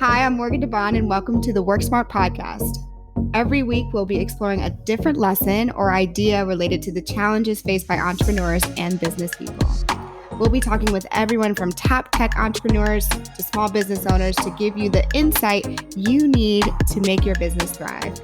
Hi, I'm Morgan DeBond, and welcome to the Work Smart podcast. Every week, we'll be exploring a different lesson or idea related to the challenges faced by entrepreneurs and business people. We'll be talking with everyone from top tech entrepreneurs to small business owners to give you the insight you need to make your business thrive.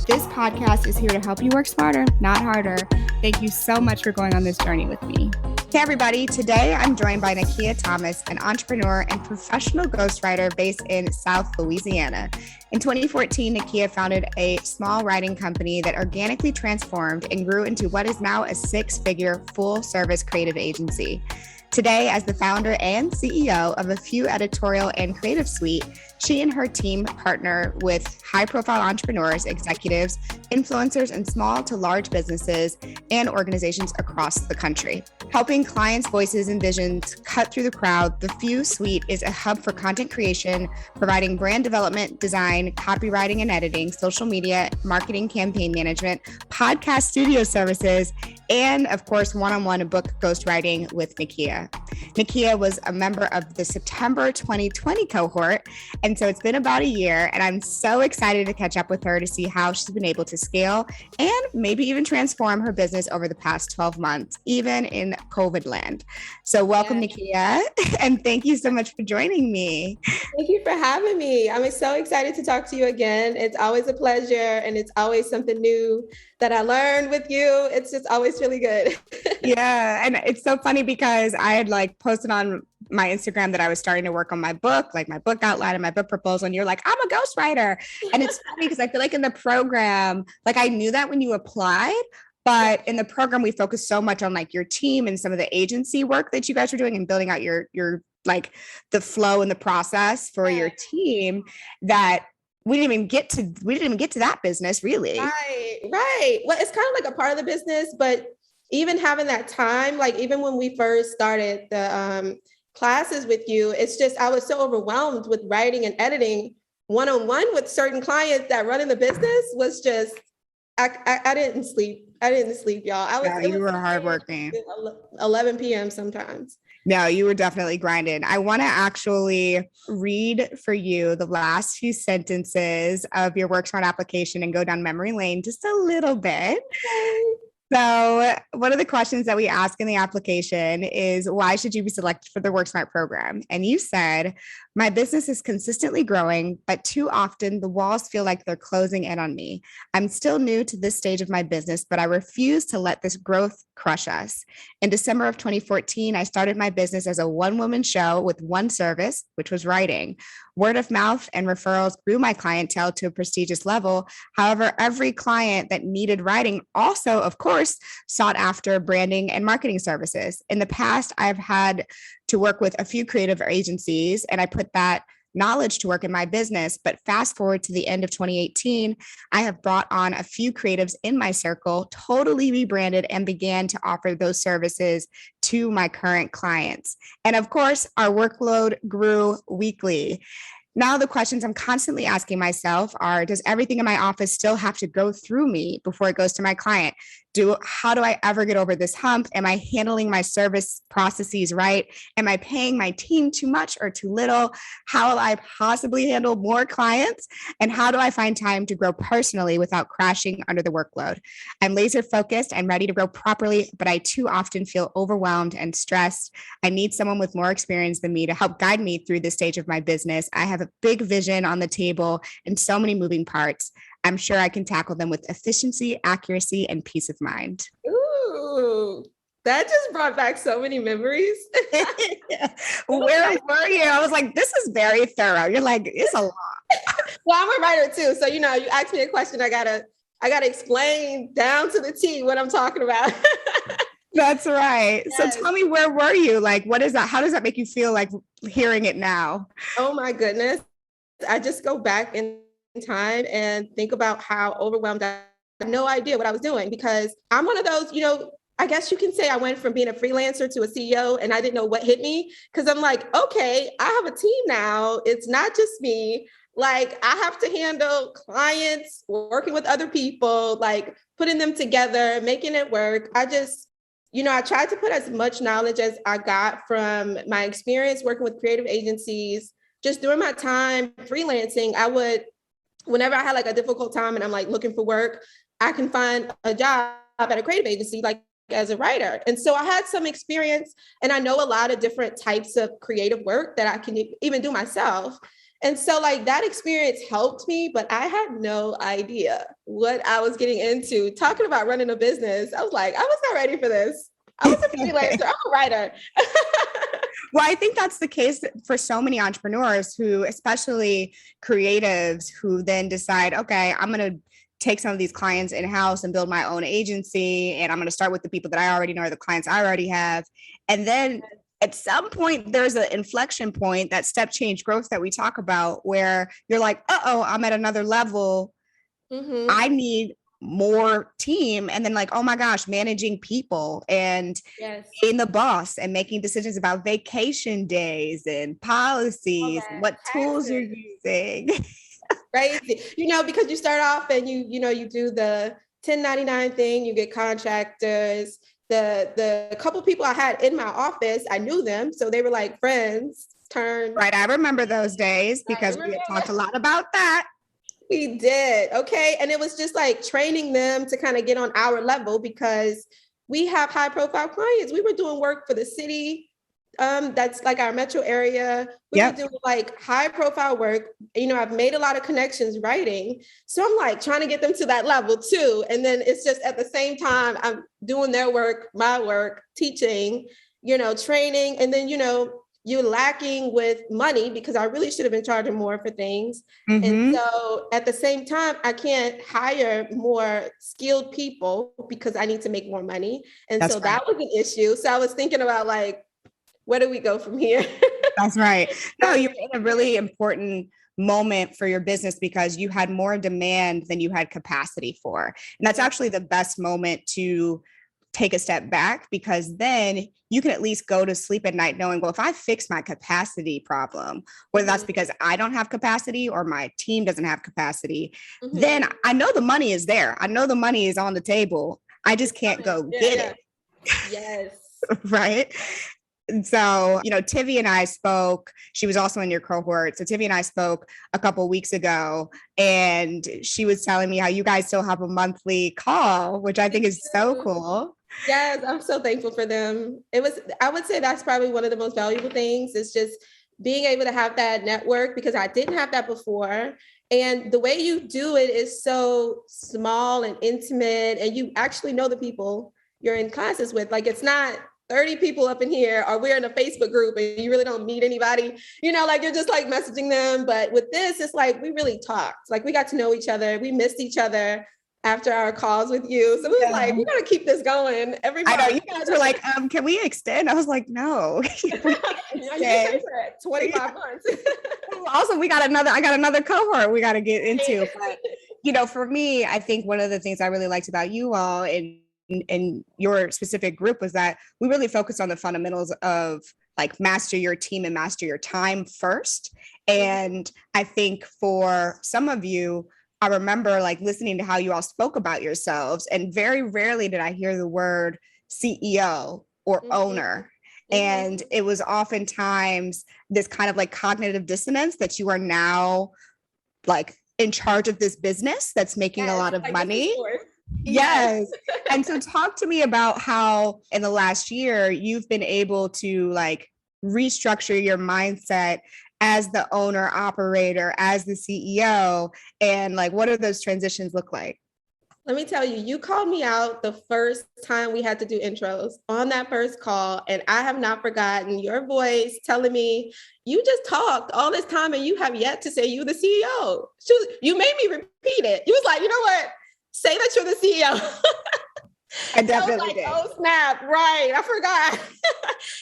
This podcast is here to help you work smarter, not harder. Thank you so much for going on this journey with me. Hey everybody, today I'm joined by Nakia Thomas, an entrepreneur and professional ghostwriter based in South Louisiana. In 2014, Nakia founded a small writing company that organically transformed and grew into what is now a six-figure full-service creative agency. Today, as the founder and CEO of a few editorial and creative suite, she and her team partner with high-profile entrepreneurs, executives, influencers, and small to large businesses and organizations across the country. Helping clients' voices and visions cut through the crowd, the Few Suite is a hub for content creation, providing brand development, design, copywriting and editing, social media, marketing, campaign management, podcast studio services, and of course, one-on-one book ghostwriting with Nakia. Nakia was a member of the September 2020 cohort, and so it's been about a year, and I'm so excited to catch up with her to see how she's been able to scale and maybe even transform her business over the past 12 months, even in COVID land. So welcome, Nakia, and thank you so much for joining me. Thank you for having me. I'm so excited to talk to you again. It's always a pleasure, and it's always something new that I learned with you. It's just always really good. Yeah. And it's so funny because I had posted on my Instagram that I was starting to work on my book, like my book outline and my book proposal. And you're like, I'm a ghostwriter. And it's funny because I feel like in the program, I knew that when you applied, but in the program, we focused so much on your team and some of the agency work that you guys were doing and building out your the flow and the process for your team that we didn't even get to that business really. Right. Well, it's kind of like a part of the business, but even having that time, even when we first started the classes with you, it's just, I was so overwhelmed with writing and editing one-on-one with certain clients that running the business was just, I didn't sleep. Y'all. You were hardworking. 11 p.m. sometimes. No, you were definitely grinding. I want to actually read for you the last few sentences of your WorkSmart application and go down memory lane just a little bit. Okay. So one of the questions that we ask in the application is, why should you be selected for the WorkSmart program? And you said, my business is consistently growing, but too often the walls feel like they're closing in on me. I'm still new to this stage of my business, but I refuse to let this growth crush us. In December of 2014, I started my business as a one-woman show with one service, which was writing. Word of mouth and referrals grew my clientele to a prestigious level. However, every client that needed writing also, of course, sought after branding and marketing services. In the past, I've had to work with a few creative agencies, and I put that knowledge to work in my business. But fast forward to the end of 2018, I have brought on a few creatives in my circle, totally rebranded, and began to offer those services to my current clients. And of course, our workload grew weekly. Now, the questions I'm constantly asking myself are, does everything in my office still have to go through me before it goes to my client? How do I ever get over this hump? Am I handling my service processes right? Am I paying my team too much or too little? How will I possibly handle more clients? And how do I find time to grow personally without crashing under the workload? I'm laser focused and ready to grow properly, but I too often feel overwhelmed and stressed. I need someone with more experience than me to help guide me through this stage of my business. I have a big vision on the table and so many moving parts. I'm sure I can tackle them with efficiency, accuracy, and peace of mind. Ooh, that just brought back so many memories. Where were you? I was like, this is very thorough. You're like, it's a lot. Well, I'm a writer too. So, you ask me a question, I gotta explain down to the T what I'm talking about. That's right. Yes. So tell me, where were you? What is that? How does that make you feel hearing it now? Oh my goodness. I just go back in time and think about how overwhelmed I had no idea what I was doing, because I'm one of those, I guess you can say I went from being a freelancer to a CEO and I didn't know what hit me, because I'm like, okay, I have a team now. It's not just me. I have to handle clients, working with other people, putting them together, making it work. I tried to put as much knowledge as I got from my experience working with creative agencies, just during my time freelancing, whenever I had like a difficult time and I'm like looking for work, I can find a job at a creative agency, like as a writer. And so I had some experience, and I know a lot of different types of creative work that I can even do myself. And so like that experience helped me, but I had no idea what I was getting into. Talking about running a business, I was like, I was not ready for this. I was a freelancer, I'm a writer. Well, I think that's the case for so many entrepreneurs who, especially creatives, who then decide, okay, I'm going to take some of these clients in-house and build my own agency. And I'm going to start with the people that I already know, or the clients I already have. And then at some point, there's an inflection point, that step change growth that we talk about, where you're like, uh-oh, I'm at another level. I need more team. And then like, oh my gosh, managing people and being the boss and making decisions about vacation days and policies, what tools you're using. Crazy, because you start off and you do the 1099 thing, you get contractors. The couple people I had in my office, I knew them, so they were like friends. Right, I remember those days because we had talked a lot about that. We did. Okay. And it was just like training them to kind of get on our level, because we have high profile clients. We were doing work for the city. That's like our metro area. We were doing like high profile work. I've made a lot of connections writing. So I'm like trying to get them to that level too. And then it's just at the same time, I'm doing their work, my work, teaching, training. And then, you're lacking with money, because I really should have been charging more for things. And so at the same time, I can't hire more skilled people because I need to make more money. And that was an issue. So I was thinking about like, where do we go from here? That's right. No, you're in a really important moment for your business because you had more demand than you had capacity for. And that's actually the best moment to take a step back, because then you can at least go to sleep at night knowing, well, if I fix my capacity problem, whether that's because I don't have capacity or my team doesn't have capacity, then I know the money is there. I know the money is on the table. I just can't go get it. Yes. Right. And so, Tivy and I spoke. She was also in your cohort. So Tivy and I spoke a couple of weeks ago, and she was telling me how you guys still have a monthly call, which I think is so cool. Yes, I'm so thankful for them. I would say that's probably one of the most valuable things, is just being able to have that network, because I didn't have that before. And the way you do it is so small and intimate, and you actually know the people you're in classes with. Like, it's not 30 people up in here, or we're in a Facebook group and you really don't meet anybody, like you're just like messaging them. But with this, it's like, we really talked, like we got to know each other. We missed each other after our calls with you. So we was like, we got to keep this going. Everybody, I know, you guys were like, can we extend? I was like, no. You can pay for it, 25 months. Also, I got another cohort we got to get into. But, for me, I think one of the things I really liked about you all in your specific group was that we really focused on the fundamentals of like master your team and master your time first. And I think for some of you, I remember like listening to how you all spoke about yourselves, and very rarely did I hear the word CEO or owner. And it was oftentimes this kind of like cognitive dissonance that you are now like in charge of this business that's making a lot of money. Yes. And so talk to me about how in the last year you've been able to like restructure your mindset as the owner operator, as the CEO, and like what do those transitions look like? Let me tell you, you called me out the first time we had to do intros on that first call. And I have not forgotten your voice telling me, you just talked all this time and you have yet to say you the CEO. You made me repeat it. You was like, you know what? Say that you're the CEO. I definitely did. Oh, snap. Right. I forgot.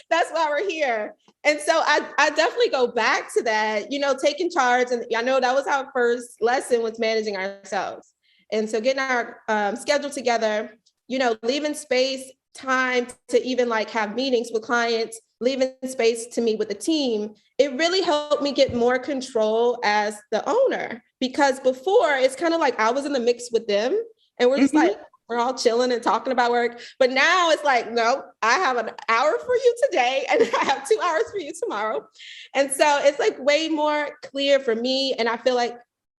That's why we're here. And so I definitely go back to that, taking charge. And I know that was our first lesson, was managing ourselves. And so getting our schedule together, leaving space, time to even like have meetings with clients, leaving space to meet with the team. It really helped me get more control as the owner, because before it's kind of like I was in the mix with them and we're just like, we're all chilling and talking about work. But now it's like, no, I have an hour for you today and I have 2 hours for you tomorrow. And so it's like way more clear for me. And I feel like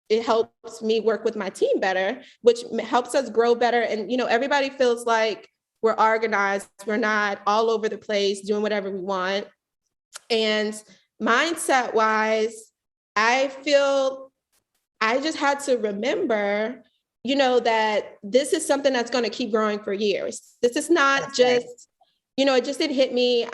it helps me work with my team better, which helps us grow better. And, everybody feels like we're organized. We're not all over the place doing whatever we want. And mindset wise, I feel I just had to remember, that this is something that's going to keep growing for years. This is not just, it just didn't hit me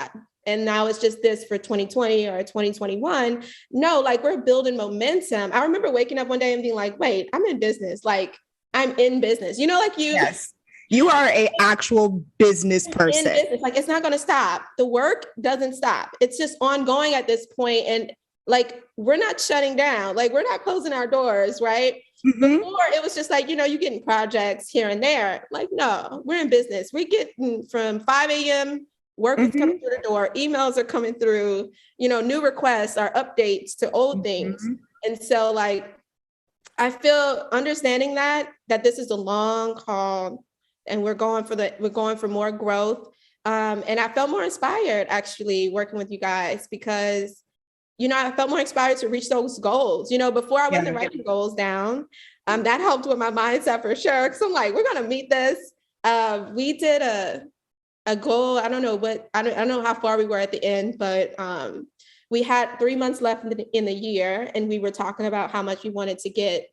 and now it's just this for 2020 or 2021. No, like we're building momentum. I remember waking up one day and being like, wait, I'm in business. Like I'm in business, like you. Yes. You are an actual business person. In business. Like it's not going to stop. The work doesn't stop. It's just ongoing at this point. And like, we're not shutting down. Like we're not closing our doors, right? Mm-hmm. Before it was just like, you're getting projects here and there. Like, no, we're in business. We get from 5 a.m. work is coming through the door. Emails are coming through, new requests are updates to old things. And so like, I feel understanding that this is a long haul and we're going for more growth. And I felt more inspired actually working with you guys because I felt more inspired to reach those goals. Before I wasn't writing goals down. That helped with my mindset for sure. Cause I'm like, we're going to meet this. We did a goal. I don't know how far we were at the end, but we had 3 months left in the year. And we were talking about how much we wanted to get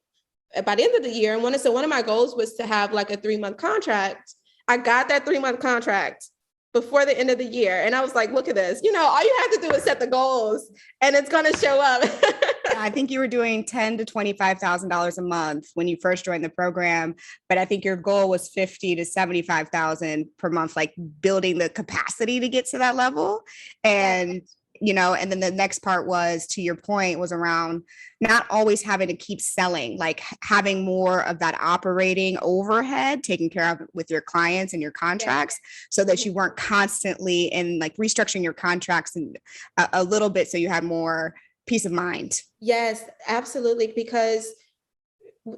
by the end of the year. And one of my goals was to have like a 3-month contract. I got that 3-month contract before the end of the year. And I was like, look at this, all you have to do is set the goals and it's going to show up. I think you were doing $10,000 to $25,000 a month when you first joined the program, but I think your goal was $50,000 to $75,000 per month, like building the capacity to get to that level. And and then the next part was, to your point, was around not always having to keep selling, like having more of that operating overhead taken care of with your clients and your contracts, so that you weren't constantly in like restructuring your contracts and a little bit, so you had more peace of mind. Yes, absolutely. Because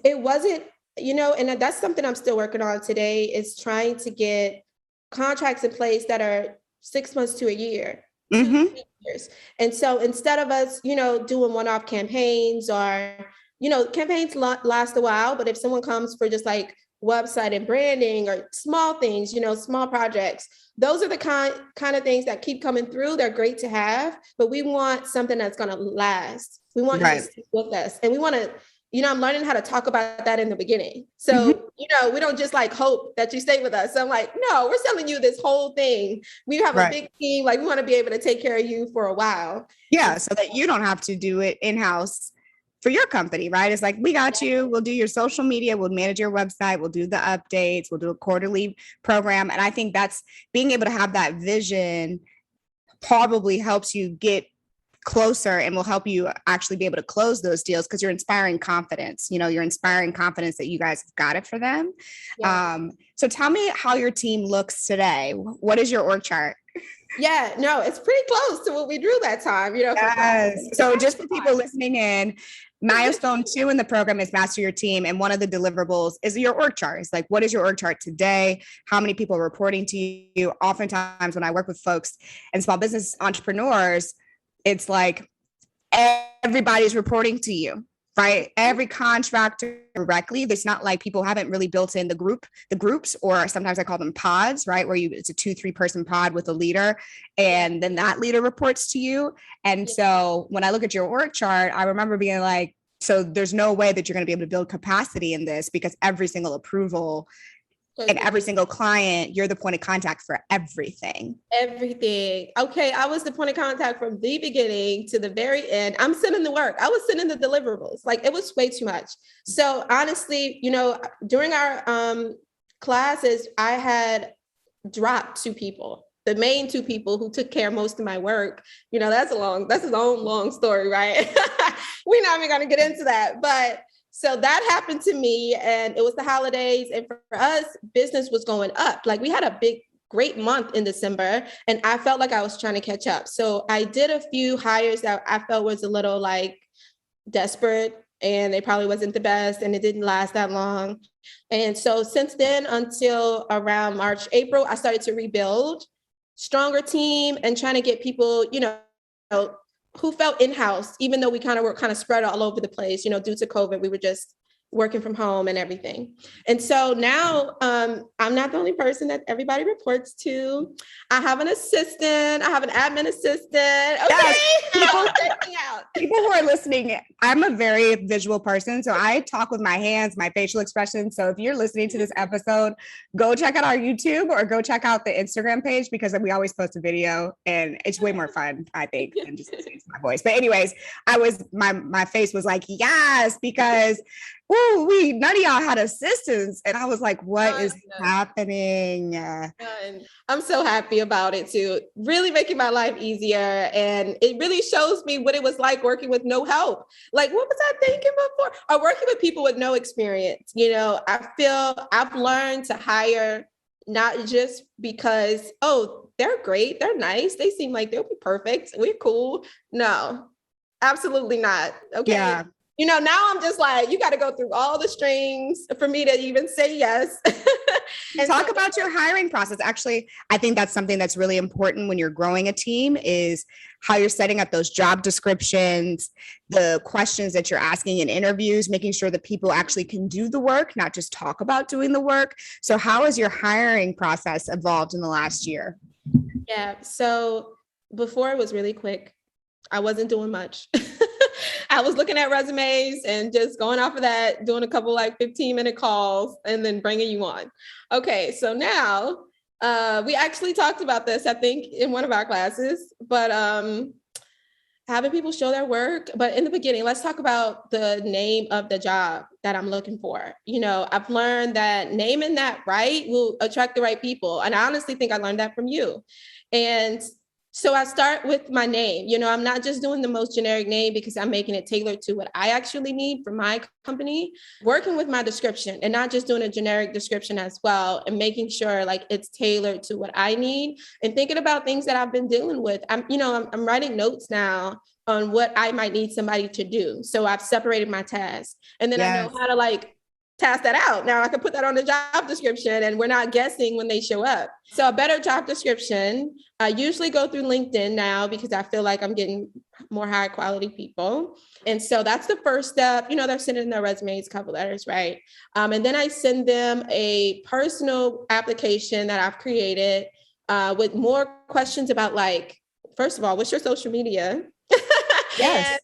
it wasn't, and that's something I'm still working on today, is trying to get contracts in place that are 6 months to a year. 2 years. And so instead of us, doing one-off campaigns or, campaigns last a while, but if someone comes for just like website and branding or small things, small projects, those are the kind of things that keep coming through. They're great to have, but we want something that's going to last. We want you to stick with us. And we want to, I'm learning how to talk about that in the beginning. So, we don't just like hope that you stay with us. So I'm like, no, we're selling you this whole thing. We have a big team. Like we want to be able to take care of you for a while. Yeah. So that you don't have to do it in-house for your company, right? It's like, we got you. We'll do your social media. We'll manage your website. We'll do the updates. We'll do a quarterly program. And I think that's being able to have that vision probably helps you get closer and will help you actually be able to close those deals, because you're inspiring confidence. You're inspiring confidence that you guys have got it for them. So tell me how your team looks today. What is your org chart? Yeah, no, it's pretty close to what we drew that time. Yes. So just for people listening in, milestone 2 in the program is master your team. And one of the deliverables is your org chart. It's like, what is your org chart today? How many people are reporting to you? Oftentimes when I work with folks and small business entrepreneurs, it's like everybody's reporting to you, right? Every contractor directly. There's not like people haven't really built in the groups, or sometimes I call them pods, right? Where it's a 2-3 person pod with a leader, and then that leader reports to you. And so when I look at your org chart, I remember being like, so there's no way that you're going to be able to build capacity in this, because every single approval and every single client, you're the point of contact for everything. Okay. I was the point of contact from the beginning to the very end. I'm sending the work. I was sending the deliverables. Like it was way too much. So honestly, during our classes, I had dropped 2 people, the main 2 people who took care of most of my work. That's his own long story, right? We're not even going to get into that, but so that happened to me, and it was the holidays. And for us, business was going up. Like we had a great month in December, and I felt like I was trying to catch up. So I did a few hires that I felt was a little like desperate and it probably wasn't the best and it didn't last that long. And so since then until around March, April, I started to rebuild stronger team and trying to get people, who felt in-house, even though we were spread all over the place, due to COVID, we were just working from home and everything. And so now I'm not the only person that everybody reports to. I have an assistant. I have an admin assistant. Okay. Yes, people who are listening, I'm a very visual person. So I talk with my hands, my facial expressions. So if you're listening to this episode, go check out our YouTube or go check out the Instagram page, because we always post a video and it's way more fun, I think, than just listening to my voice. But anyways, my face was like, yes, because none of y'all had assistants. And I was like, what is happening? And I'm so happy about it too. Really making my life easier. And it really shows me what it was like working with no help. Like, what was I thinking before? Or working with people with no experience. I feel I've learned to hire not just because, they're great, they're nice, they seem like they'll be perfect, we're cool. No, absolutely not. Okay. Yeah. Now I'm just like, you got to go through all the strings for me to even say yes. And talk about your hiring process. Actually, I think that's something that's really important when you're growing a team, is how you're setting up those job descriptions, the questions that you're asking in interviews, making sure that people actually can do the work, not just talk about doing the work. So how has your hiring process evolved in the last year? Yeah. So before it was really quick. I wasn't doing much. I was looking at resumes and just going off of that, doing a couple 15-minute calls and then bringing you on. Okay, so now we actually talked about this, I think, in one of our classes, but having people show their work. But in the beginning, let's talk about the name of the job that I'm looking for. I've learned that naming that right will attract the right people. And I honestly think I learned that from you. And so I start with my name. I'm not just doing the most generic name because I'm making it tailored to what I actually need for my company, working with my description and not just doing a generic description as well, and making sure it's tailored to what I need and thinking about things that I've been dealing with. I'm writing notes now on what I might need somebody to do. So I've separated my tasks, and then I know how to task that out. Now I can put that on the job description and we're not guessing when they show up. So a better job description. I usually go through LinkedIn now because I feel like I'm getting more high quality people. And so that's the first step. They're sending their resumes, cover letters, right? And then I send them a personal application that I've created with more questions about first of all, what's your social media? Yes.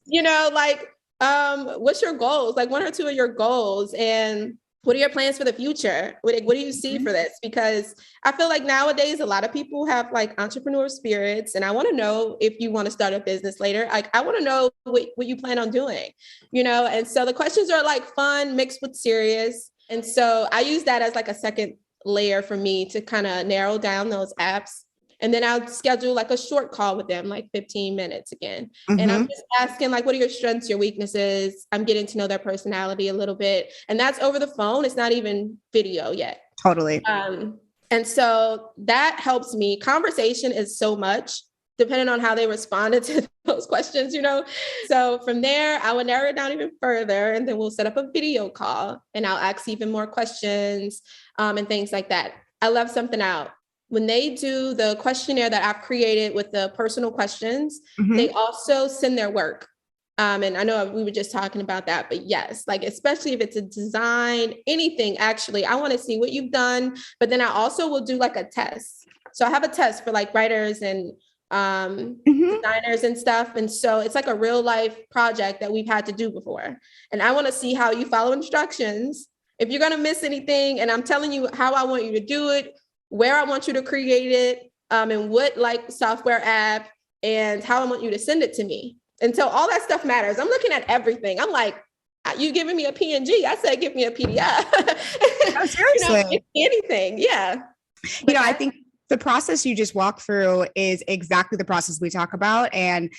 And, what's your goals? One or two of your goals, and what are your plans for the future? What do you see for this? Because I feel like nowadays, a lot of people have entrepreneur spirits, and I want to know if you want to start a business later. I want to know what you plan on doing, and so the questions are fun mixed with serious. And so I use that as a second layer for me to kind of narrow down those apps. And then I'll schedule a short call with them, 15 minutes again. Mm-hmm. And I'm just asking what are your strengths, your weaknesses? I'm getting to know their personality a little bit. And that's over the phone. It's not even video yet. Totally. And so that helps me. Conversation is so much depending on how they responded to those questions, So from there, I would narrow it down even further. And then we'll set up a video call and I'll ask even more questions and things like that. I left something out. When they do the questionnaire that I've created with the personal questions, they also send their work. And I know we were just talking about that, but yes, especially if it's a design, anything, actually, I want to see what you've done. But then I also will do a test. So I have a test for writers and designers and stuff. And so it's a real life project that we've had to do before. And I want to see how you follow instructions. If you're going to miss anything, and I'm telling you how I want you to do it, where I want you to create it, and what software app, and how I want you to send it to me. And so all that stuff matters. I'm looking at everything. I'm like, you giving me a PNG? I said, give me a PDF. No, seriously. Anything. Yeah. I think the process you just walked through is exactly the process we talk about. And,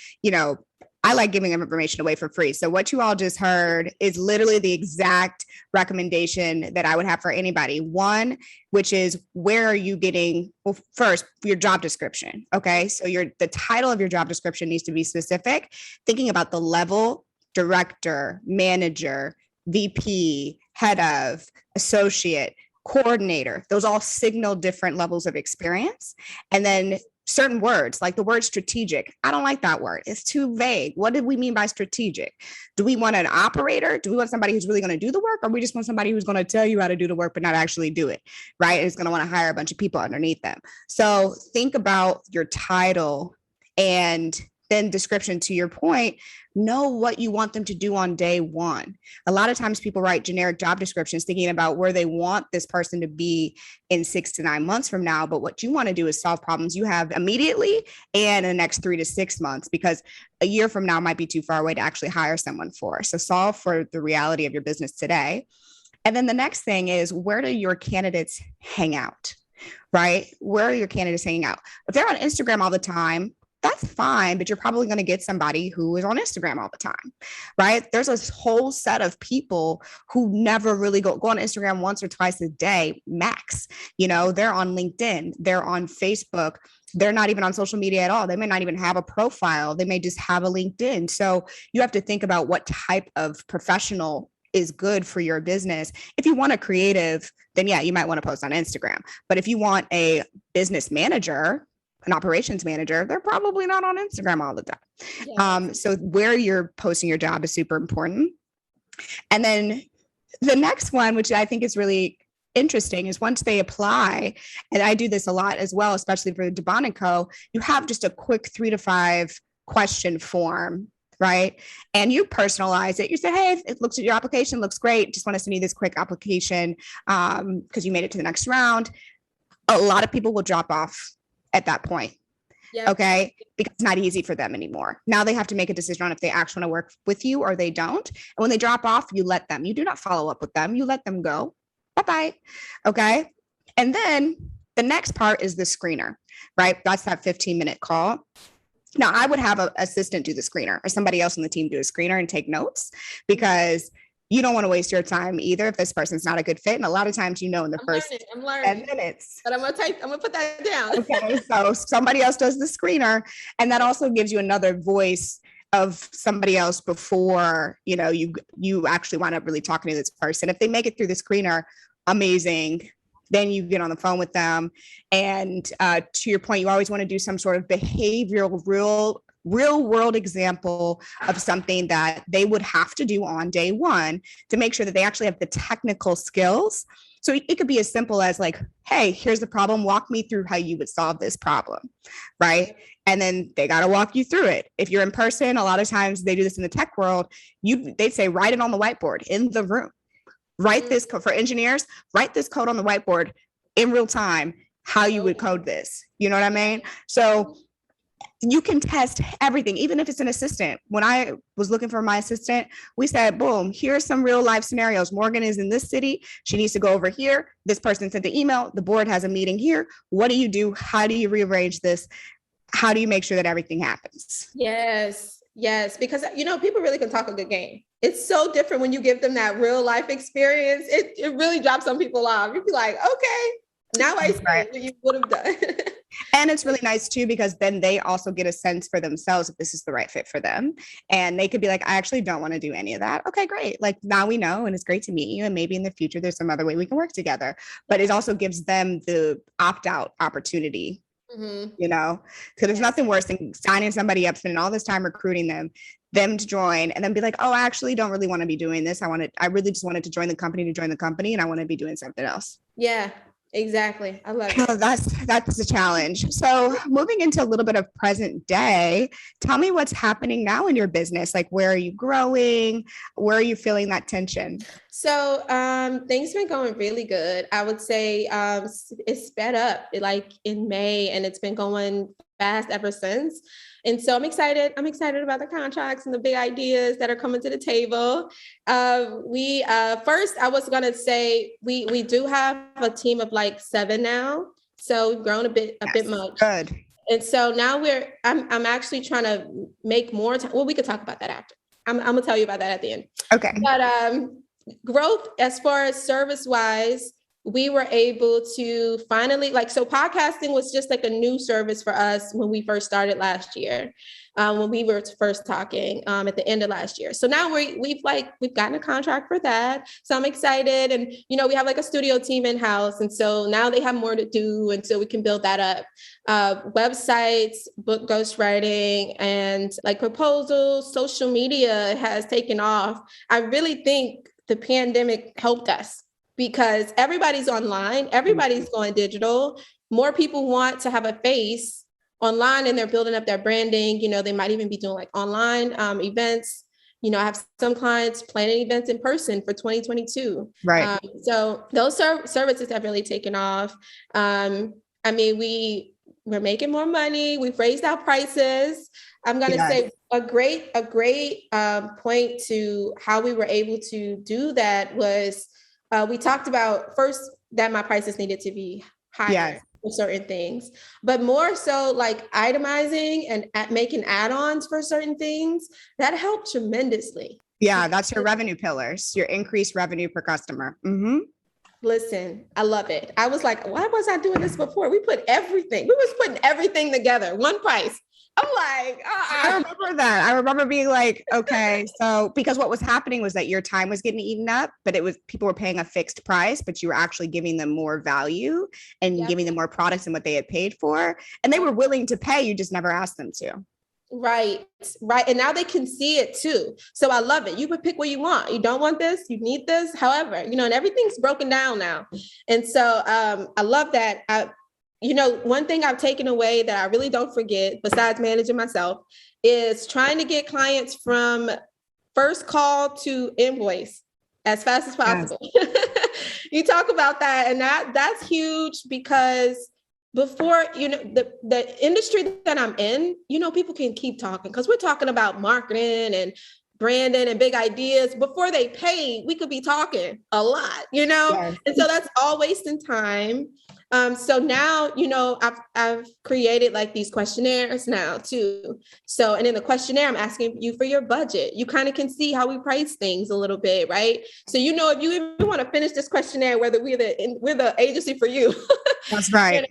I like giving information away for free. So what you all just heard is literally the exact recommendation that I would have for anybody. One, which is where are you getting, first, your job description. Okay. So the title of your job description needs to be specific, thinking about the level director, manager, VP, head of, associate, coordinator. Those all signal different levels of experience. And then certain words, like the word strategic. I don't like that word. It's too vague. What do we mean by strategic? Do we want an operator? Do we want somebody who's really going to do the work? Or we just want somebody who's going to tell you how to do the work, but not actually do it, right? Is going to want to hire a bunch of people underneath them. So think about your title and then description. To your point, know what you want them to do on day one. A lot of times people write generic job descriptions thinking about where they want this person to be in 6 to 9 months from now. But what you want to do is solve problems you have immediately and in the next 3 to 6 months, because a year from now might be too far away to actually hire someone for. So solve for the reality of your business today. And then the next thing is, where do your candidates hang out, right? Where are your candidates hanging out? If they're on Instagram all the time, that's fine, but you're probably going to get somebody who is on Instagram all the time, right? There's a whole set of people who never really go on Instagram once or twice a day, max. They're on LinkedIn, they're on Facebook, they're not even on social media at all. They may not even have a profile. They may just have a LinkedIn. So you have to think about what type of professional is good for your business. If you want a creative, then yeah, you might want to post on Instagram. But if you want a business manager, an operations manager, they're probably not on Instagram all the time. Yeah. So where you're posting your job is super important. And then the next one, which I think is really interesting, is once they apply, and I do this a lot as well, especially for Devon & Co., you have just a quick 3 to 5 question form, right? And you personalize it. You say, hey, it looks at your application, looks great. Just want to send you this quick application because you made it to the next round. A lot of people will drop off at that point. Yep. Okay. Because it's not easy for them anymore. Now they have to make a decision on if they actually want to work with you or they don't. And when they drop off, you let them. You do not follow up with them. You let them go. Bye-bye. Okay. And then the next part is the screener, right? That's that 15-minute call. Now I would have an assistant do the screener or somebody else on the team do a screener and take notes, because you don't want to waste your time either if this person's not a good fit. And a lot of times, in the first 10 minutes. But I'm gonna put that down. Okay, so somebody else does the screener, and that also gives you another voice of somebody else before you actually wind up really talking to this person. If they make it through the screener, amazing. Then you get on the phone with them. And to your point, you always want to do some sort of behavioral, real world example of something that they would have to do on day one to make sure that they actually have the technical skills. So it could be as simple as like, hey, here's the problem. Walk me through how you would solve this problem, right? And then they got to walk you through it. If you're in person, a lot of times they do this in the tech world. They'd say, write it on the whiteboard in the room. Write this code for engineers. Write this code on the whiteboard in real time, how you would code this. You know what I mean? So you can test everything, even if it's an assistant. When I was looking for my assistant, we said, boom, here's some real life scenarios. Morgan is in this city. She needs to go over here. This person sent the email. The board has a meeting here. What do you do? How do you rearrange this? How do you make sure that everything happens? Yes, because people really can talk a good game. It's so different when you give them that real life experience. It really drops some people off. You'd be like, okay, now I see what you would have done. And it's really nice too, because then they also get a sense for themselves if this is the right fit for them. And they could be like, I actually don't want to do any of that. Okay, great. Like now we know, and it's great to meet you. And maybe in the future, there's some other way we can work together. But it also gives them the opt-out opportunity, because there's nothing worse than signing somebody up, spending all this time recruiting them to join, and then be like, oh, I actually don't really want to be doing this. I really just wanted to join the company, and I want to be doing something else. Yeah. Exactly. I love it. That's the challenge. So moving into a little bit of present day, tell me what's happening now in your business. Like, where are you growing? Where are you feeling that tension? So things been going really good. I would say it's sped up like in May, and it's been going fast ever since. And so I'm excited. I'm excited about the contracts and the big ideas that are coming to the table. First, I was going to say we do have a team of like 7 now. So we've grown a bit much. Good. And so now I'm actually trying to make more time. Well, we could talk about that after. I'm going to tell you about that at the end. Okay. But growth as far as service wise, we were able to finally, so podcasting was just like a new service for us when we first started last year. when we were first talking at the end of last year. So now we've gotten a contract for that. So I'm excited. And, we have like a studio team in-house. And so now they have more to do. And so we can build that up. Websites, book ghostwriting, and like proposals, social media has taken off. I really think the pandemic helped us because everybody's online, everybody's going digital. More people want to have a face online and they're building up their branding. They might even be doing like online events. I have some clients planning events in person for 2022. Right. So those services have really taken off. We're making more money. We've raised our prices. I'm going to say a great point to how we were able to do that was we talked about first that my prices needed to be higher for certain things, but more so like itemizing and making add-ons for certain things that helped tremendously. Yeah, that's your revenue pillars, your increased revenue per customer. Mm-hmm. Listen, I love it. I was like, why was I doing this before? We was putting everything together, one price. I'm like, I remember that. I remember being like, okay, so because what was happening was that your time was getting eaten up, but people were paying a fixed price, but you were actually giving them more value and giving them more products than what they had paid for. And they were willing to pay. You just never asked them to. Right. And now they can see it too. So I love it. You can pick what you want. You don't want this, you need this, however, and everything's broken down now. And so I love that. One thing I've taken away that I really don't forget, besides managing myself, is trying to get clients from first call to invoice as fast as possible. Yes. You talk about that, and that's huge because before, the industry that I'm in, people can keep talking because we're talking about marketing and branding and big ideas. Before they pay, we could be talking a lot, Yes. And so that's all wasting time. So now, I've created like these questionnaires now too. So, and in the questionnaire, I'm asking you for your budget. You kind of can see how we price things a little bit, right? So, if you even want to finish this questionnaire, whether we're the agency for you. That's right.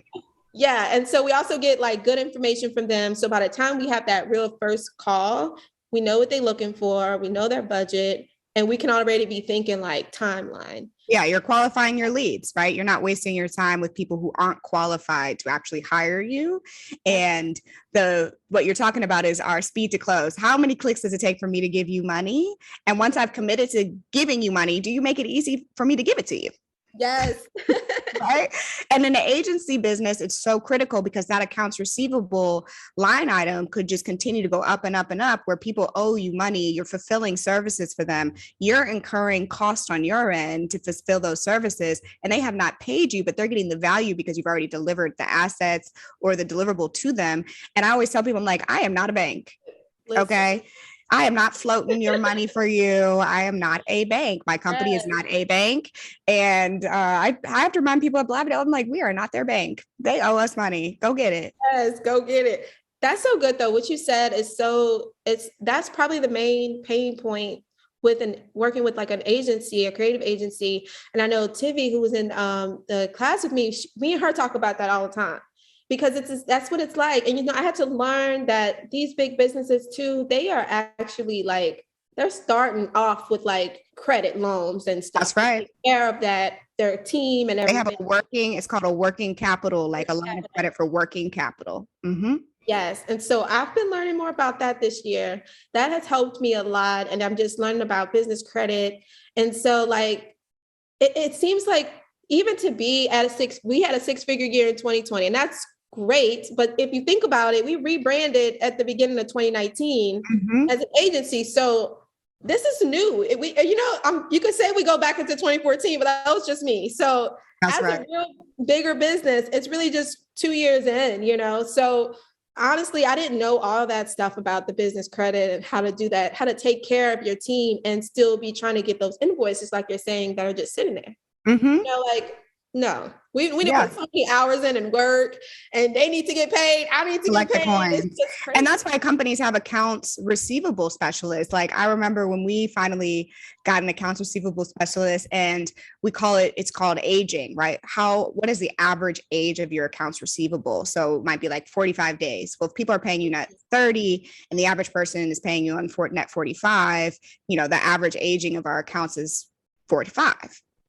Yeah. And so we also get like good information from them. So by the time we have that real first call, we know what they're looking for. We know their budget, and we can already be thinking like timeline. Yeah, you're qualifying your leads, right? You're not wasting your time with people who aren't qualified to actually hire you. And what you're talking about is our speed to close. How many clicks does it take for me to give you money? And once I've committed to giving you money, do you make it easy for me to give it to you? Yes. Right. And in the agency business, it's so critical because that accounts receivable line item could just continue to go up and up and up, where people owe you money. You're fulfilling services for them. You're incurring cost on your end to fulfill those services, and they have not paid you, but they're getting the value because you've already delivered the assets or the deliverable to them. And I always tell people, I'm like, I am not a bank. Listen. Okay. I am not floating your money for you. I am not a bank. My company is not a bank. And I have to remind people at Blabbito, I'm like, we are not their bank. They owe us money. Go get it. Yes, go get it. That's so good though. What you said is that's probably the main pain point with working with like an agency, a creative agency. And I know Tivy, who was in the class with me, me and her talk about that all the time. Because that's what it's like. And, I had to learn that these big businesses too, they are actually like, they're starting off with like credit loans and stuff. That's right. Take care of that, their team and everything. They have it's called a working capital, like a line of credit for working capital. Mm-hmm. Yes. And so I've been learning more about that this year. That has helped me a lot. And I'm just learning about business credit. And so like, it seems like even to be we had a 6-figure year in 2020, and that's great. But if you think about it, we rebranded at the beginning of 2019 as an agency. So this is new. You could say we go back into 2014, but that was just me. So that's right. A real bigger business, it's really just 2 years in, So honestly, I didn't know all that stuff about the business credit and how to do that, how to take care of your team and still be trying to get those invoices, like you're saying, that are just sitting there. No, we need to Yeah. put so many hours in and work, and they need to get paid. I need to Collect get the paid. It's coins. just crazy. And that's why companies have accounts receivable specialists. Like I remember when we finally got an accounts receivable specialist, and it's called aging, right? What is the average age of your accounts receivable? So it might be like 45 days. Well, if people are paying you net 30 and the average person is paying you on net 45, the average aging of our accounts is 45.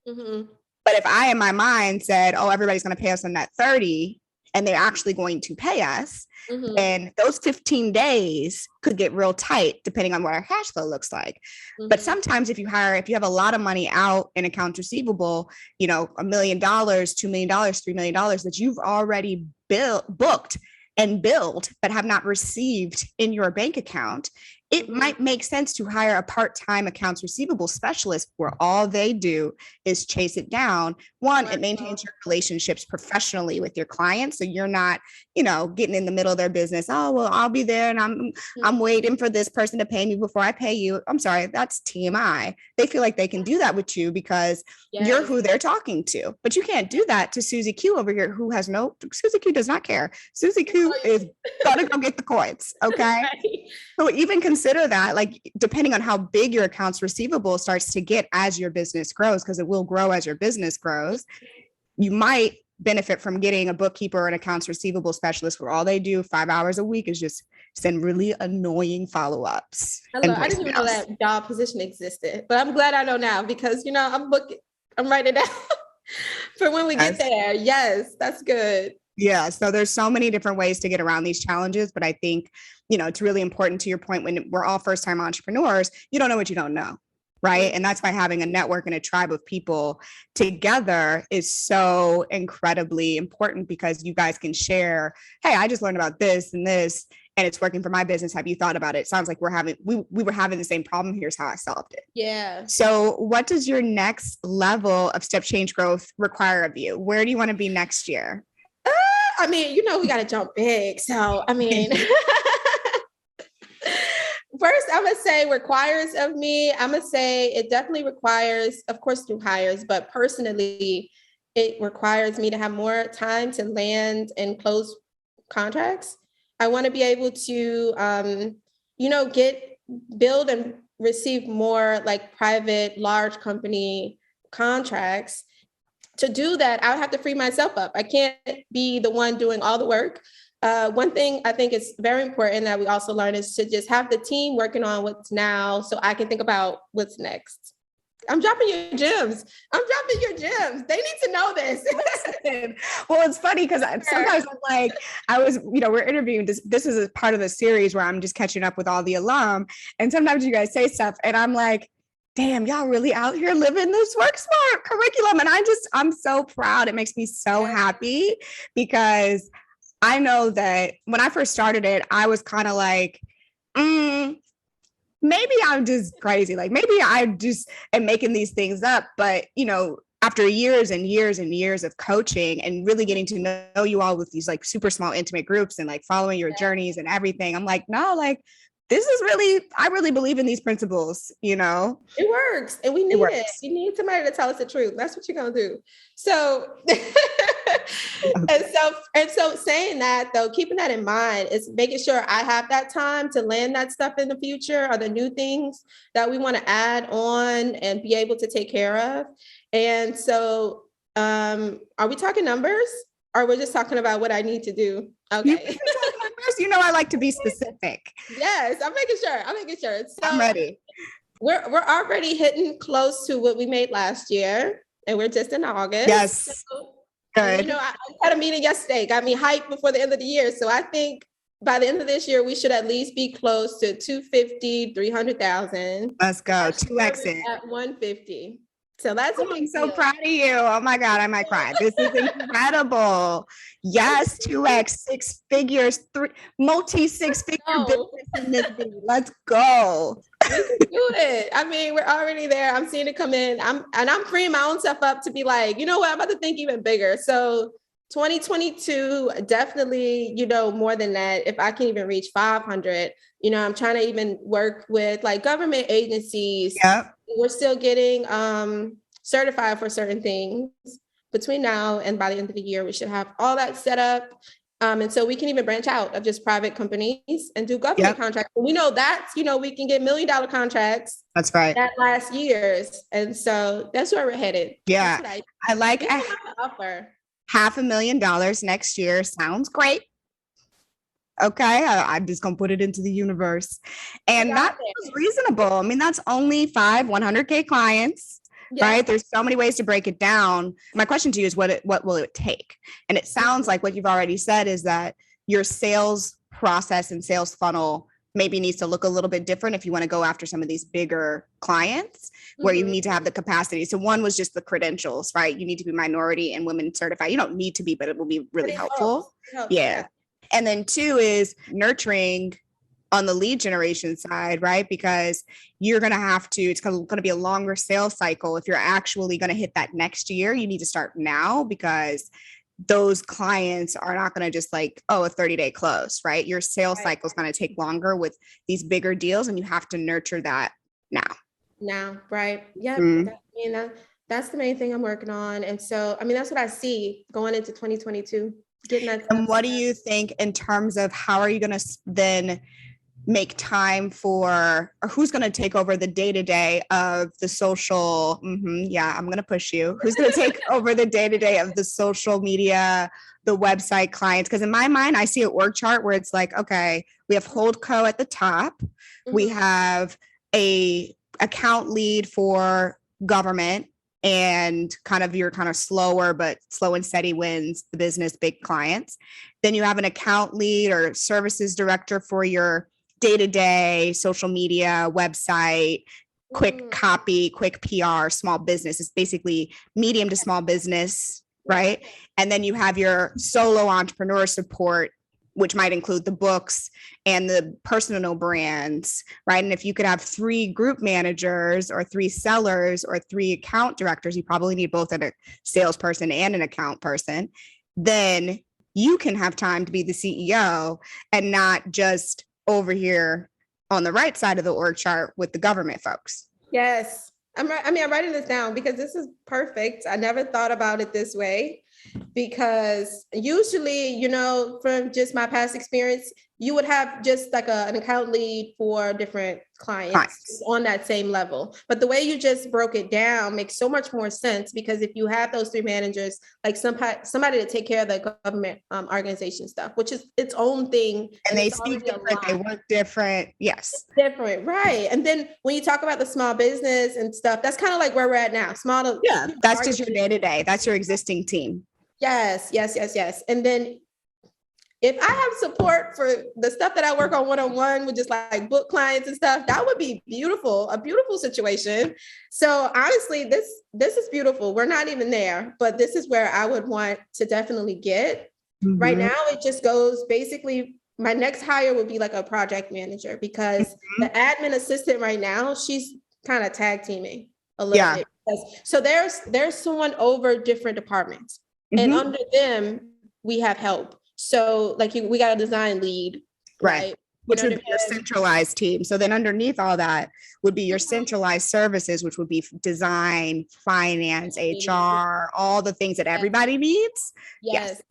Mm-hmm. But if I, in my mind, said, oh, everybody's going to pay us on that 30 and they're actually going to pay us, Mm-hmm. then those 15 days could get real tight depending on what our cash flow looks like. Mm-hmm. But sometimes if you have a lot of money out in accounts receivable, $1 million, $2 million, $3 million that you've already booked and billed, but have not received in your bank account, it might make sense to hire a part-time accounts receivable specialist where all they do is chase it down. One, it maintains your relationships professionally with your clients. So you're not, getting in the middle of their business. Oh, well, I'll be there and I'm waiting for this person to pay me before I pay you. I'm sorry, that's TMI. They feel like they can do that with you because you're who they're talking to. But you can't do that to Susie Q over here, Susie Q does not care. Susie Q is gonna go get the coins. Okay. So even consider that, like, depending on how big your accounts receivable starts to get as your business grows, because it will grow as your business grows, you might benefit from getting a bookkeeper or an accounts receivable specialist where all they do 5 hours a week is just send really annoying follow-ups. I didn't even know that job position existed, but I'm glad I know now because, I'm writing it down for when we get there. Yes, that's good. Yeah. So there's so many different ways to get around these challenges, but I think, it's really important to your point when we're all first-time entrepreneurs, you don't know what you don't know. Right. And that's why having a network and a tribe of people together is so incredibly important because you guys can share, hey, I just learned about this and this, and it's working for my business. Have you thought about it? It sounds like we were having the same problem. Here's how I solved it. Yeah. So what does your next level of step change growth require of you? Where do you want to be next year? We got to jump big. So, first, I'm going to say requires of me. I'm going to say it definitely requires, of course, through hires, but personally, it requires me to have more time to land and close contracts. I want to be able to, build and receive more like private, large company contracts. To do that, I would have to free myself up. I can't be the one doing all the work. One thing I think is very important that we also learn is to just have the team working on what's now so I can think about what's next. I'm dropping your gems. They need to know this. Well, it's funny because sometimes I'm like, we're interviewing. This is a part of the series where I'm just catching up with all the alum. And sometimes you guys say stuff and I'm like, damn, y'all really out here living this work smart curriculum. And I'm so proud. It makes me so happy because I know that when I first started it, I was kind of like, maybe I'm just crazy. Like maybe I just am making these things up. But, after years and years and years of coaching and really getting to know you all with these like super small, intimate groups and like following your journeys and everything, I'm like, no, like, I really believe in these principles, It works. And we need it. We need somebody to tell us the truth. That's what you're going to do. So, and so saying that though, keeping that in mind is making sure I have that time to land that stuff in the future or the new things that we want to add on and be able to take care of. And so, are we talking numbers or we're just talking about what I need to do? Okay. I like to be specific. Yes, I'm making sure. So I'm ready. We're already hitting close to what we made last year, and we're just in August. Yes. So, good. I had a meeting yesterday, got me hyped before the end of the year. So I think by the end of this year, we should at least be close to 250, 300,000. Let's go. 2x it. At 150. So that's I'm so proud of you. Oh my God, I might cry. This is incredible. Yes, 2x, 6 figures, multi 6-figure business in this thing. Let's go. We can do it. We're already there. I'm seeing it come in. I'm freeing my own stuff up to be like, you know what? I'm about to think even bigger. So 2022, definitely, more than that. If I can even reach 500, I'm trying to even work with like government agencies. Yep. We're still getting certified for certain things. between now and by the end of the year, we should have all that set up. And so we can even branch out of just private companies and do government contracts. We know that's, we can get $1 million contracts. That's right. That last years. And so that's where we're headed. Yeah. I like offer. $500,000 next year. Sounds great. Okay. I'm just going to put it into the universe. And that's reasonable. I mean, that's only 100K clients. Right. There's so many ways to break it down. My question to you is what will it take? And it sounds like what you've already said is that your sales process and sales funnel maybe needs to look a little bit different if you want to go after some of these bigger clients where you need to have the capacity. So one was just the credentials, right? You need to be minority and women certified. You don't need to be, but it will be really helpful. Yeah. And then two is nurturing on the lead generation side, right? Because you're going to have to, it's going to be a longer sales cycle. If you're actually going to hit that next year, you need to start now because those clients are not going to just like, a 30-day close, right? Your sales cycle is going to take longer with these bigger deals and you have to nurture that now. Right. Yeah. That's the main thing I'm working on. And so, that's what I see going into 2022, getting that. And what do you think in terms of how are you going to then make time for, or who's going to take over the day-to-day of the social? I'm going to push you. Who's going to take over the day-to-day of the social media, the website clients? Because in my mind, I see an org chart where it's like, okay, we have Holdco at the top. We have a account lead for government and your slower, but slow and steady wins the business, big clients. Then you have an account lead or services director for your day-to-day social media, website, quick copy, quick PR, small business. It's basically medium to small business, right? And then you have your solo entrepreneur support, which might include the books and the personal brands, right? And if you could have 3 group managers or 3 sellers or 3 account directors, you probably need both a salesperson and an account person. Then you can have time to be the CEO and not just over here on the right side of the org chart with the government folks. Yes. I'm writing this down because this is perfect. I never thought about it this way because usually, from just my past experience, you would have just like an account lead for different clients on that same level. But the way you just broke it down makes so much more sense because if you have those 3 managers, like somebody to take care of the government organization stuff, which is its own thing. And they speak different, they work different. Yes. It's different. Right. And then when you talk about the small business and stuff, that's kind of like where we're at now. That's just your day-to-day. That's your existing team. Yes. And then if I have support for the stuff that I work on one-on-one with just like book clients and stuff, that would be beautiful, a beautiful situation. So honestly, this is beautiful. We're not even there, but this is where I would want to definitely get. Right now, it just goes basically, my next hire would be like a project manager because the admin assistant right now, she's kind of tag teaming a little bit. So there's someone over different departments and under them, we have help. So like we got a design lead, right? Which would be your centralized team. So then underneath all that would be your centralized services, which would be design, finance, HR, all the things that everybody needs. Yes.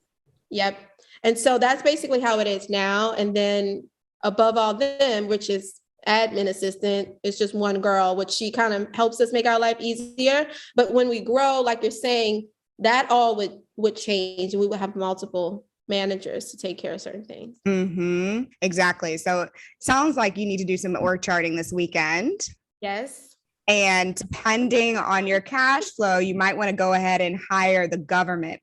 Yep. And so that's basically how it is now. And then above all them, which is admin assistant, it's just one girl, which she kind of helps us make our life easier. But when we grow, like you're saying, that all would change. We would have multiple managers to take care of certain things. Exactly. So it sounds like you need to do some org charting this weekend. Yes. And depending on your cash flow, you might want to go ahead and hire the government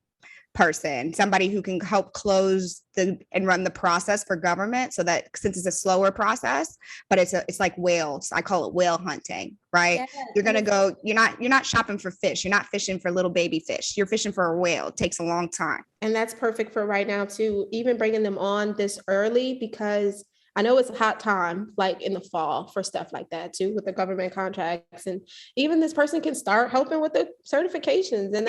person, somebody who can help close and run the process for government, so that since it's a slower process, but it's like whales. I call it whale hunting, right? Yeah. You're gonna go. You're not shopping for fish. You're not fishing for little baby fish. You're fishing for a whale. It takes a long time. And that's perfect for right now too. Even bringing them on this early because I know it's a hot time, like in the fall for stuff like that too, with the government contracts. And even this person can start helping with the certifications and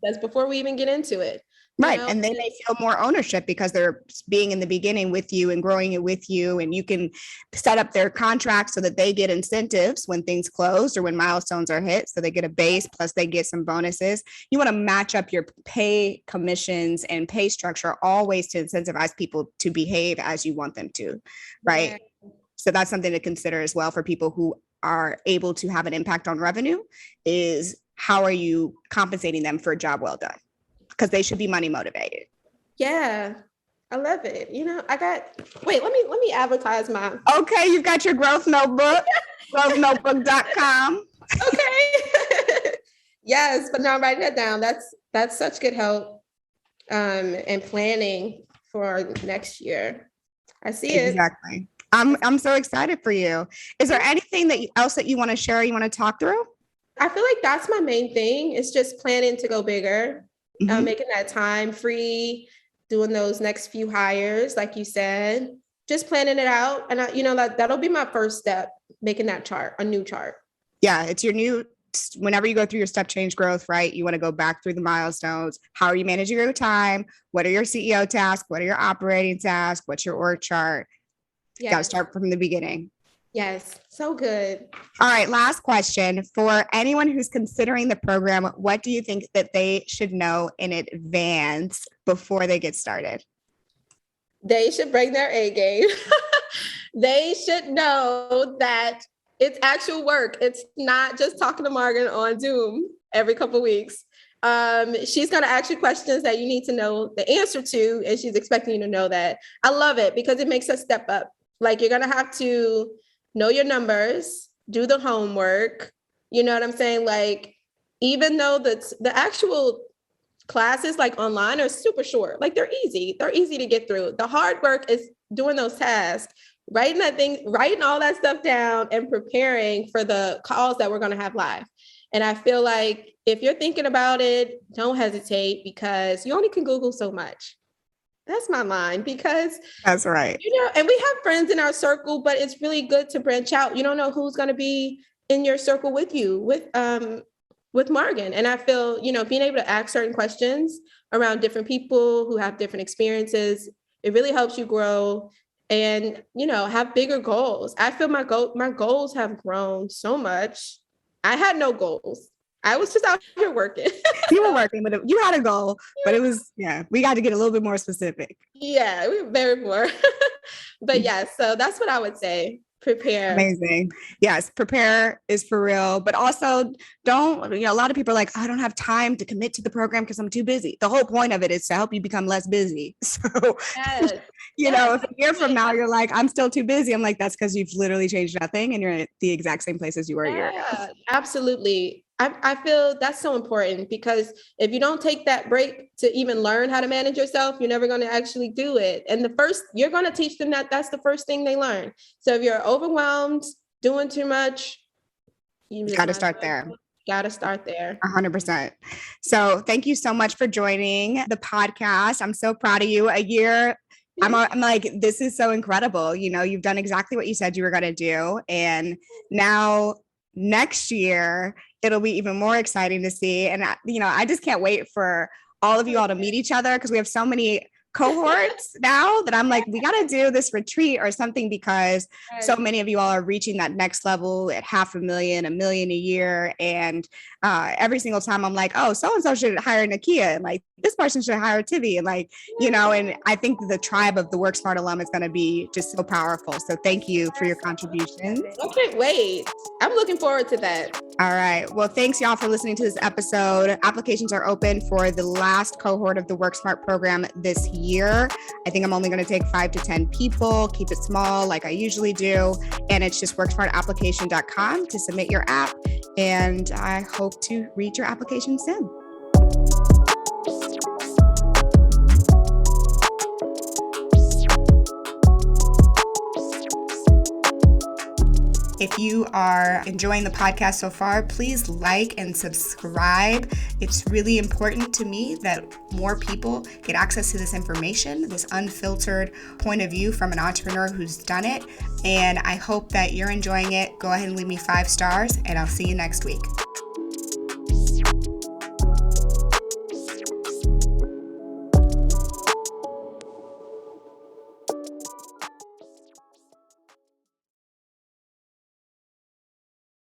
That's before we even get into it. Right. And then they feel more ownership because they're being in the beginning with you and growing it with you. And you can set up their contracts so that they get incentives when things close or when milestones are hit. So they get a base plus they get some bonuses. You want to match up your pay commissions and pay structure always to incentivize people to behave as you want them to. Right. Yeah. So that's something to consider as well for people who are able to have an impact on revenue is how are you compensating them for a job well done? Because they should be money motivated. Yeah, I love it. Wait, let me advertise my. Okay, you've got your growth notebook, growthnotebook.com. Okay. Yes, but no, I'm writing that down. That's such good help and planning for next year. I see it. Exactly. I'm so excited for you. Is there anything else that you want to share, you want to talk through? I feel like that's my main thing. It's just planning to go bigger. Making that time free, doing those next few hires, like you said, just planning it out. And that'll be my first step, making that chart, a new chart. Yeah, it's your new, whenever you go through your step change growth, right? You want to go back through the milestones. How are you managing your time? What are your CEO tasks? What are your operating tasks? What's your org chart? You got to start from the beginning. Yes, so good. All right, last question. For anyone who's considering the program, what do you think that they should know in advance before they get started? They should bring their A game. They should know that it's actual work. It's not just talking to Morgan on Zoom every couple of weeks. She's going to ask you questions that you need to know the answer to, and she's expecting you to know that. I love it because it makes us step up. Like, you're going to have to know your numbers, do the homework. You know what I'm saying? Like, even though the actual classes like online are super short, like they're easy to get through. The hard work is doing those tasks, writing all that stuff down and preparing for the calls that we're going to have live. And I feel like if you're thinking about it, don't hesitate because you only can Google so much. That's my mind, because that's right. And we have friends in our circle, but it's really good to branch out. You don't know who's going to be in your circle with you, with Morgan. And I feel, being able to ask certain questions around different people who have different experiences, it really helps you grow and, have bigger goals. I feel my goals have grown so much. I had no goals. I was just out here working. You were working, but you had a goal, but it was, we got to get a little bit more specific. Yeah, we were very more. But so that's what I would say. Prepare. Amazing. Yes, prepare is for real, but also don't, a lot of people are like, I don't have time to commit to the program because I'm too busy. The whole point of it is to help you become less busy. So, if a year from now you're like, I'm still too busy, I'm like, that's because you've literally changed nothing and you're at the exact same place as you were a year ago. Absolutely. I feel that's so important because if you don't take that break to even learn how to manage yourself, you're never going to actually do it. And you're going to teach them that's the first thing they learn. So if you're overwhelmed, doing too much, you got to start there. Got to start there. 100%. So thank you so much for joining the podcast. I'm so proud of you. A year. I'm like, this is so incredible. You've done exactly what you said you were going to do. And now next year, it'll be even more exciting to see. And, I just can't wait for all of you all to meet each other because we have so many cohorts now that I'm like, we got to do this retreat or something because so many of you all are reaching that next level at $500,000, $1 million a year. And every single time I'm like, oh, so-and-so should hire Nakia. And like, this person should hire Tivi. And like, and I think the tribe of the Work Smart alum is going to be just so powerful. So thank you for your contributions. I can't wait. I'm looking forward to that. All right. Well, thanks y'all for listening to this episode. Applications are open for the last cohort of the Work Smart program this year. I think I'm only going to take 5 to 10 people, keep it small like I usually do. And it's just worksmartapplication.com to submit your app. And I hope to read your application soon. If you are enjoying the podcast so far, please like and subscribe. It's really important to me that more people get access to this information, this unfiltered point of view from an entrepreneur who's done it. And I hope that you're enjoying it. Go ahead and leave me 5 stars, and I'll see you next week.